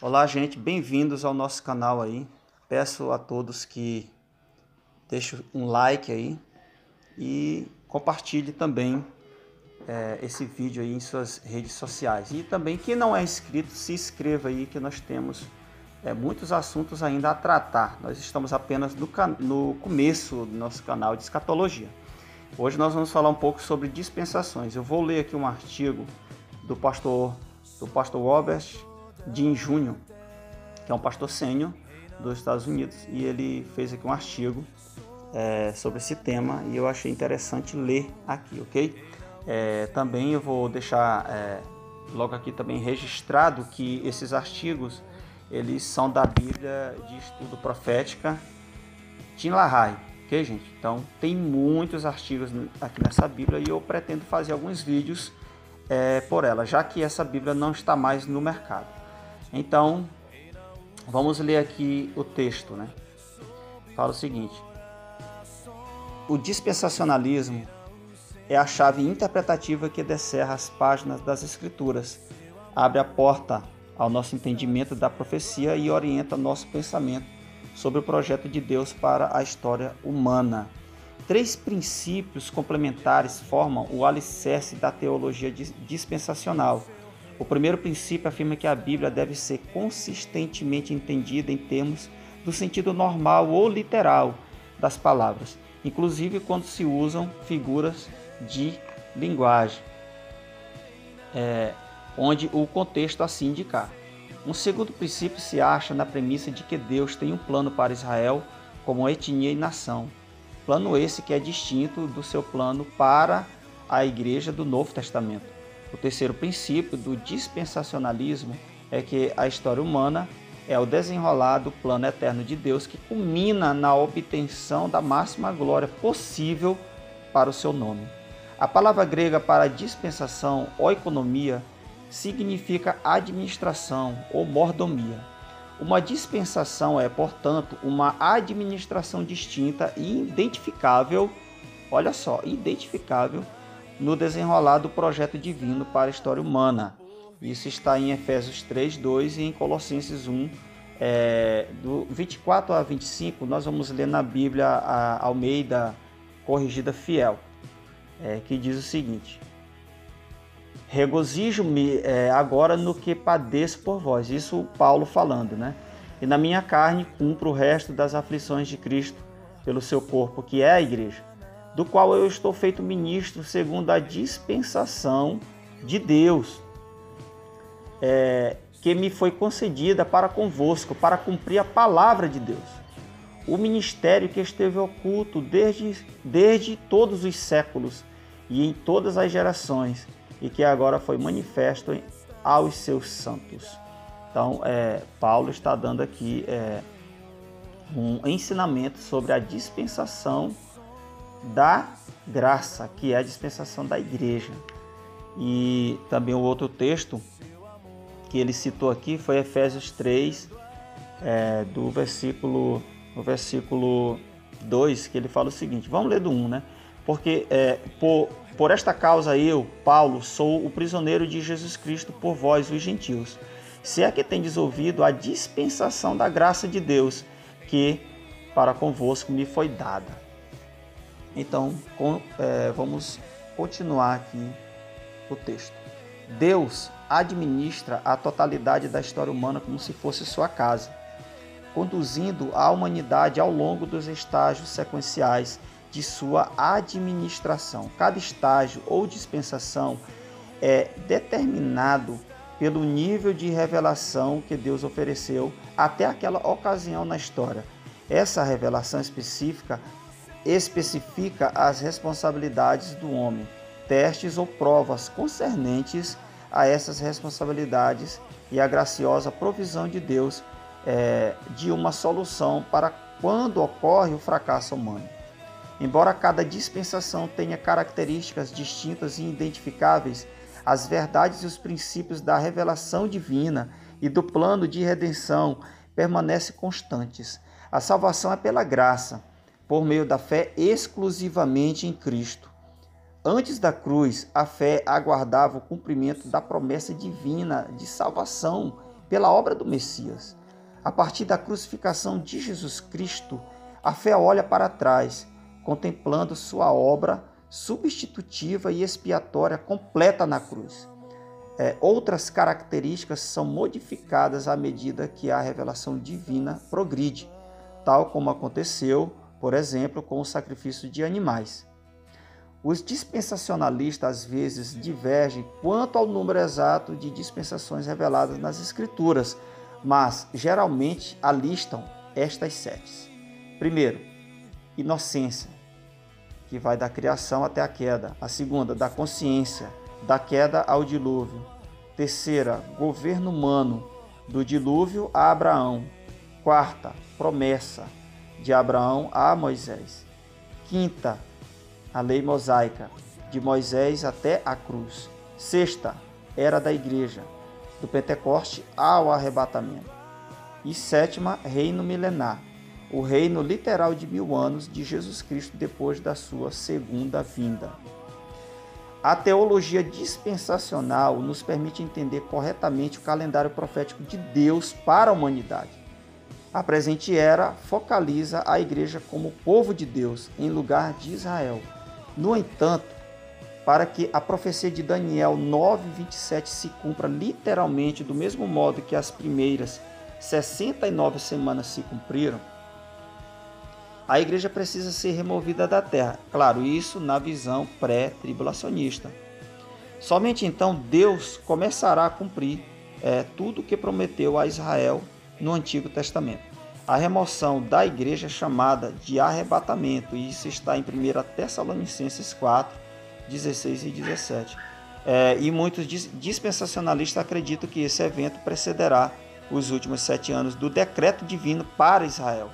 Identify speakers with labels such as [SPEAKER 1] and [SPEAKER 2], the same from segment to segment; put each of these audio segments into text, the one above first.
[SPEAKER 1] Olá, gente, bem-vindos ao nosso canal aí. Peço a todos que deixem um like aí e compartilhe também esse vídeo aí em suas redes sociais. E também, quem não é inscrito, se inscreva aí, que nós temos muitos assuntos ainda a tratar. Nós estamos apenas no começo do nosso canal de escatologia. Hoje nós vamos falar um pouco sobre dispensações. Eu vou ler aqui um artigo do pastor Robert Jim Jr., que é um pastor sênior dos Estados Unidos, e ele fez aqui um artigo sobre esse tema e eu achei interessante ler aqui, ok? Também eu vou deixar logo aqui também registrado que esses artigos eles são da Bíblia de Estudo Profética Tim LaHaye, ok, gente? Então tem muitos artigos aqui nessa Bíblia e eu pretendo fazer alguns vídeos por ela, já que essa Bíblia não está mais no mercado. Então vamos ler aqui o texto, né? Fala o seguinte: o dispensacionalismo é a chave interpretativa que descerra as páginas das Escrituras, abre a porta ao nosso entendimento da profecia e orienta nosso pensamento sobre o projeto de Deus para a história humana. Três princípios complementares formam o alicerce da teologia dispensacional. O primeiro princípio afirma que a Bíblia deve ser consistentemente entendida em termos do sentido normal ou literal das palavras, inclusive quando se usam figuras de linguagem, onde o contexto assim indicar. Um segundo princípio se acha na premissa de que Deus tem um plano para Israel como etnia e nação. Plano esse que é distinto do seu plano para a Igreja do Novo Testamento. O terceiro princípio do dispensacionalismo é que a história humana é o desenrolar do plano eterno de Deus que culmina na obtenção da máxima glória possível para o seu nome. A palavra grega para dispensação ou economia significa administração ou mordomia. Uma dispensação é, portanto, uma administração distinta e identificável, olha só, identificável no desenrolar do projeto divino para a história humana. Isso está em Efésios 3:2 e em Colossenses 1, do 24 a 25, nós vamos ler na Bíblia a Almeida Corrigida Fiel, que diz o seguinte: regozijo-me agora no que padeço por vós. Isso Paulo falando, né? E na minha carne cumpro o resto das aflições de Cristo pelo seu corpo, que é a igreja, do qual eu estou feito ministro segundo a dispensação de Deus, que me foi concedida para convosco, para cumprir a palavra de Deus. O ministério que esteve oculto desde todos os séculos e em todas as gerações, e que agora foi manifesto aos seus santos. Então, Paulo está dando aqui um ensinamento sobre a dispensação da graça, que é a dispensação da igreja. E também o outro texto que ele citou aqui foi Efésios 3, do versículo 2, que ele fala o seguinte, vamos ler do 1, né? Porque por esta causa eu, Paulo, sou o prisioneiro de Jesus Cristo por vós, os gentios. Se é que tendes ouvido a dispensação da graça de Deus, que para convosco me foi dada. Então, vamos continuar aqui o texto. Deus administra a totalidade da história humana como se fosse sua casa, conduzindo a humanidade ao longo dos estágios sequenciais de sua administração. Cada estágio ou dispensação é determinado pelo nível de revelação que Deus ofereceu até aquela ocasião na história. Essa revelação especifica as responsabilidades do homem, testes ou provas concernentes a essas responsabilidades e a graciosa provisão de Deus de uma solução para quando ocorre o fracasso humano. Embora cada dispensação tenha características distintas e identificáveis, as verdades e os princípios da revelação divina e do plano de redenção permanecem constantes. A salvação é pela graça, por meio da fé exclusivamente em Cristo. Antes da cruz, a fé aguardava o cumprimento da promessa divina de salvação pela obra do Messias. A partir da crucificação de Jesus Cristo, a fé olha para trás, contemplando sua obra substitutiva e expiatória completa na cruz. Outras características são modificadas à medida que a revelação divina progride, tal como aconteceu, por exemplo, com o sacrifício de animais. Os dispensacionalistas às vezes divergem quanto ao número exato de dispensações reveladas nas Escrituras, mas geralmente alistam estas 7. Primeiro, inocência, que vai da criação até a queda. A segunda, da consciência, da queda ao dilúvio. Terceira, governo humano, do dilúvio a Abraão. Quarta, promessa, de Abraão a Moisés. Quinta, a lei mosaica, de Moisés até a cruz. Sexta, era da igreja, do Pentecoste ao arrebatamento. E sétima, reino milenar, o reino literal de 1000 anos de Jesus Cristo depois da sua segunda vinda. A teologia dispensacional nos permite entender corretamente o calendário profético de Deus para a humanidade. A presente era focaliza a igreja como povo de Deus em lugar de Israel. No entanto, para que a profecia de Daniel 9:27 se cumpra literalmente do mesmo modo que as primeiras 69 semanas se cumpriram, a igreja precisa ser removida da terra. Claro, isso na visão pré-tribulacionista. Somente então Deus começará a cumprir tudo o que prometeu a Israel no Antigo Testamento. A remoção da igreja é chamada de arrebatamento, e isso está em 1 Tessalonicenses 4, 16 e 17. E muitos dispensacionalistas acreditam que esse evento precederá os últimos 7 anos do decreto divino para Israel,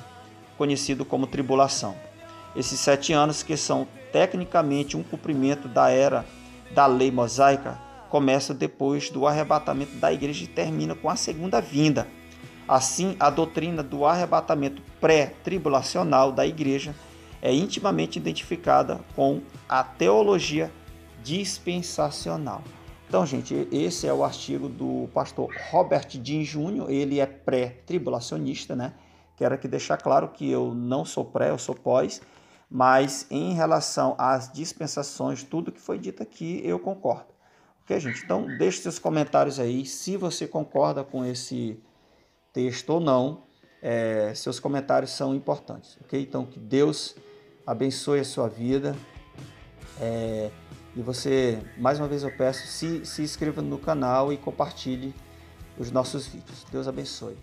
[SPEAKER 1] conhecido como tribulação. Esses 7 anos, que são tecnicamente um cumprimento da era da lei mosaica, começam depois do arrebatamento da igreja e terminam com a segunda vinda. Assim, a doutrina do arrebatamento pré-tribulacional da igreja é intimamente identificada com a teologia dispensacional. Então, gente, esse é o artigo do pastor Robert Dean Jr., ele é pré-tribulacionista, né? Quero aqui deixar claro que eu não sou pré, eu sou pós, mas em relação às dispensações, tudo que foi dito aqui, eu concordo. Ok, gente? Então, deixe seus comentários aí, se você concorda com esse texto ou não. Seus comentários são importantes, ok? Então, que Deus abençoe a sua vida. E você, mais uma vez eu peço, se inscreva no canal e compartilhe os nossos vídeos. Deus abençoe.